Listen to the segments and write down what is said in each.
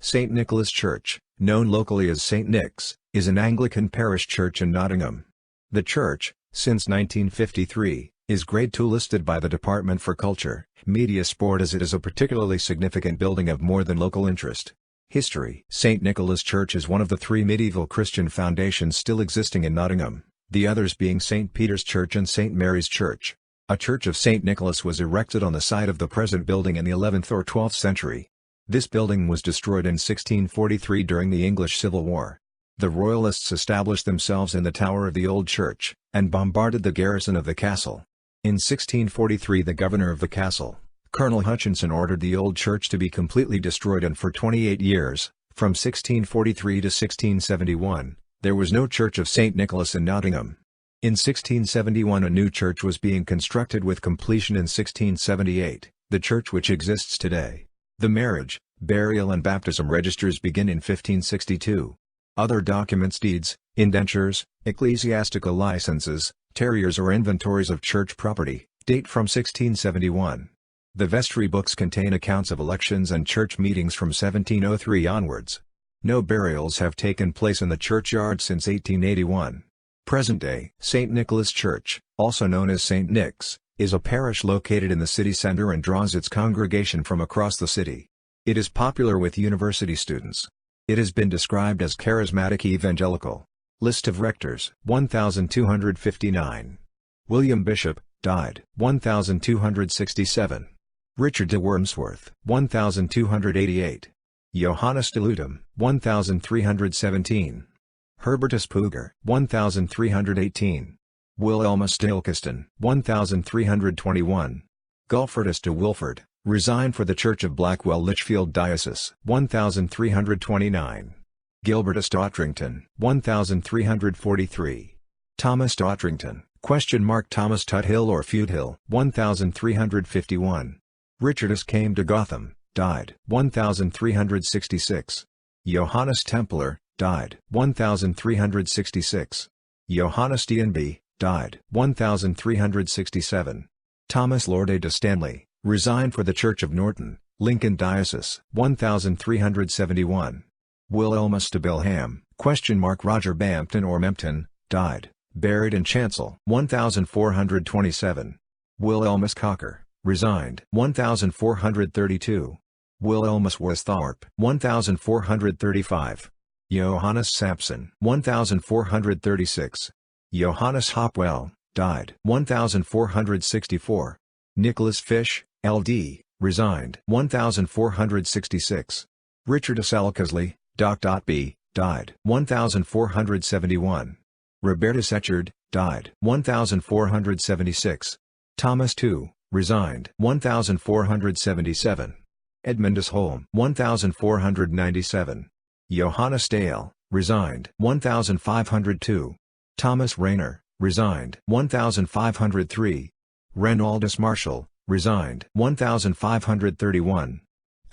St. Nicholas Church, known locally as St. Nick's, is an Anglican parish church in Nottingham. The church, since 1953, is Grade II listed by the Department for Culture, Media Sport as it is a particularly significant building of more than local interest. History. St. Nicholas Church is one of the three medieval Christian foundations still existing in Nottingham, the others being St. Peter's Church and St. Mary's Church. A church of St. Nicholas was erected on the site of the present building in the 11th or 12th century. This building was destroyed in 1643 during the English Civil War. The Royalists established themselves in the tower of the old church, and bombarded the garrison of the castle. In 1643 the governor of the castle, Colonel Hutchinson, ordered the old church to be completely destroyed, and for 28 years, from 1643 to 1671, there was no church of St. Nicholas in Nottingham. In 1671 a new church was being constructed with completion in 1678, the church which exists today. The marriage, burial and baptism registers begin in 1562. Other documents, deeds, indentures, ecclesiastical licenses, terriers or inventories of church property, date from 1671. The vestry books contain accounts of elections and church meetings from 1703 onwards. No burials have taken place in the churchyard since 1881. Present day. St. Nicholas Church, also known as St. Nick's, is a parish located in the city centre and draws its congregation from across the city. It is popular with university students. It has been described as charismatic evangelical. List of rectors: 1259. William Bishop, died, 1267. Richard de Wormsworth, 1288. Johannes de Ludum, 1317. Herbertus Puger, 1318. Wilhelmus de Ilkeston, 1321. Gulferdus de Wilford, resigned for the Church of Blackwell-Lichfield Diocese, 1329. Gilbertus Dottrington, 1343. Thomas Dottrington, Thomas Tuthill or Feudhill, 1351. Richardus came to Gotham, died, 1366. Johannes Templar, died, 1366. Johannes Dienby, died, 1367. Thomas Lorde de Stanley, resigned for the Church of Norton, Lincoln Diocese, 1371. Wilhelmus de Bilham, Roger Bampton or Mempton, died, buried in chancel, 1427. Wilhelmus Cocker, resigned, 1432. Wilhelmus Westhorpe, 1435. Johannes Sampson, 1436. Johannes Hopwell, died, 1464. Nicholas Fish, L.D., resigned, 1466. Richardus Alcasley, Doc.B., died, 1471. Robertus Echard, died, 1476. Thomas II, resigned, 1477. Edmundus Holm, 1497. Johannes Dale, resigned, 1502. Thomas Rayner, resigned, 1503. Reinaldus Marshall, resigned, 1531.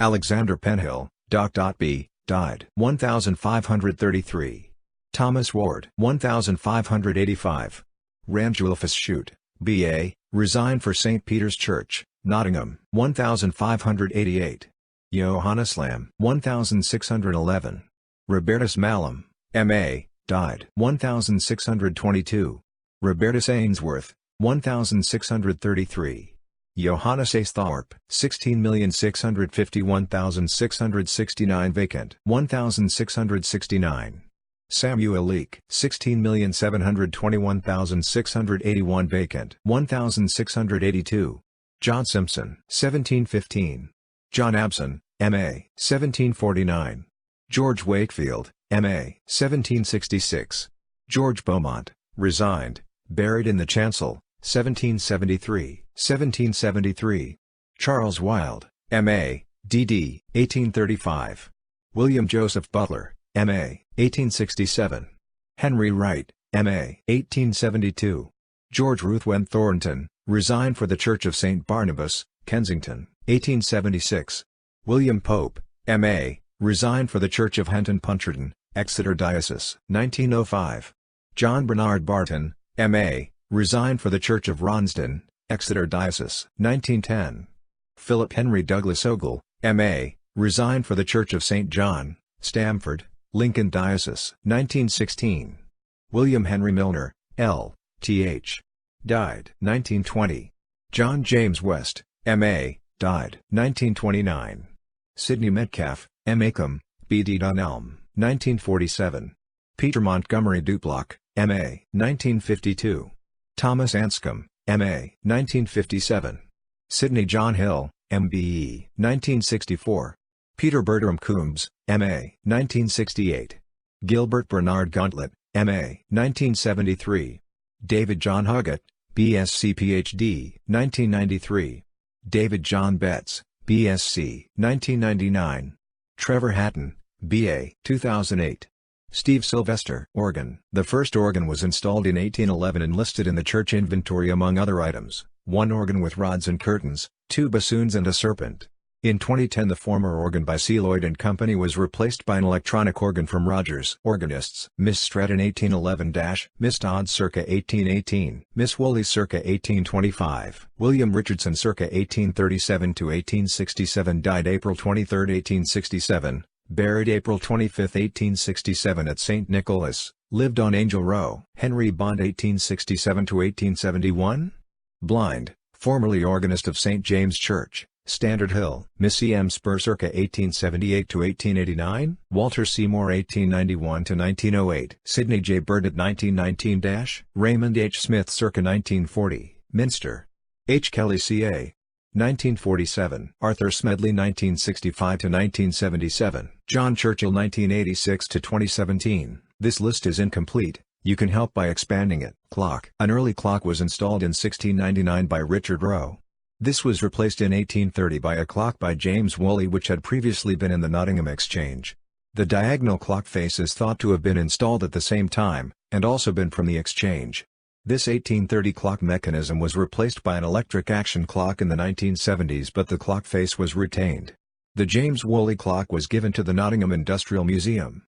Alexander Penhill, Doc.B., died, 1533. Thomas Ward, 1585. Ranulphus Shute, B.A., resigned for St. Peter's Church, Nottingham, 1588. Johannes Lamb, 1611. Robertus Mallam, M.A., died, 1622. Robertus Ainsworth, 1633. Johannes Aesthorpe, 16,651,669 vacant, 1669. Samuel Leake, 16,721,681 vacant, 1682. John Simpson, 1715. John Abson, M.A., 1749. George Wakefield, M.A., 1766. George Beaumont, resigned, buried in the chancel, 1773, 1773. Charles Wilde, M.A., D.D., 1835. William Joseph Butler, M.A., 1867. Henry Wright, M.A., 1872. George Ruthven Thornton, resigned for the Church of St. Barnabas, Kensington, 1876. William Pope, M.A., resigned for the Church of Henton Puncherton, Exeter Diocese, 1905. John Bernard Barton, M.A., resigned for the Church of Ronsden, Exeter Diocese, 1910. Philip Henry Douglas Ogle, M.A., Resigned for the Church of St. John, Stamford, Lincoln Diocese. 1916. William Henry Milner, L.Th. Died. 1920. John James West, M.A., died. 1929. Sidney Metcalf, M. Com., B.D. Dunelm, 1947. Peter Montgomery Duplock, M.A., 1952. Thomas Anscombe, M.A., 1957. Sidney John Hill, M.B.E., 1964. Peter Bertram Coombs, M.A., 1968. Gilbert Bernard Gauntlet, M.A., 1973. David John Huggett, B.Sc. Ph.D., 1993. David John Betts, B.Sc., 1999. Trevor Hatton, B.A., 2008. Steve Sylvester, organ. The first organ was installed in 1811 and listed in the church inventory among other items: one organ with rods and curtains, two bassoons and a serpent. In 2010 the former organ by C. Lloyd & Company was replaced by an electronic organ from Rogers. Organists: Miss Stratton 1811 - Miss Todd circa 1818, Miss Woolley circa 1825, William Richardson circa 1837 to 1867, died April 23, 1867, buried April 25, 1867 at St. Nicholas, lived on Angel Row. Henry Bond 1867 to 1871. Blind, formerly organist of St. James Church, Standard Hill. Miss E. M. Spur circa 1878 to 1889, Walter Seymour 1891 to 1908, Sidney J. Burdett 1919 - Raymond H. Smith circa 1940, Minster. H. Kelly C.A. 1947, Arthur Smedley 1965 to 1977, John Churchill 1986 to 2017. This list is incomplete. You can help by expanding it. Clock. An early clock was installed in 1699 by Richard Rowe. This was replaced in 1830 by a clock by James Woolley which had previously been in the Nottingham Exchange. The diagonal clock face is thought to have been installed at the same time, and also been from the Exchange. This 1830 clock mechanism was replaced by an electric action clock in the 1970s, but the clock face was retained. The James Woolley clock was given to the Nottingham Industrial Museum.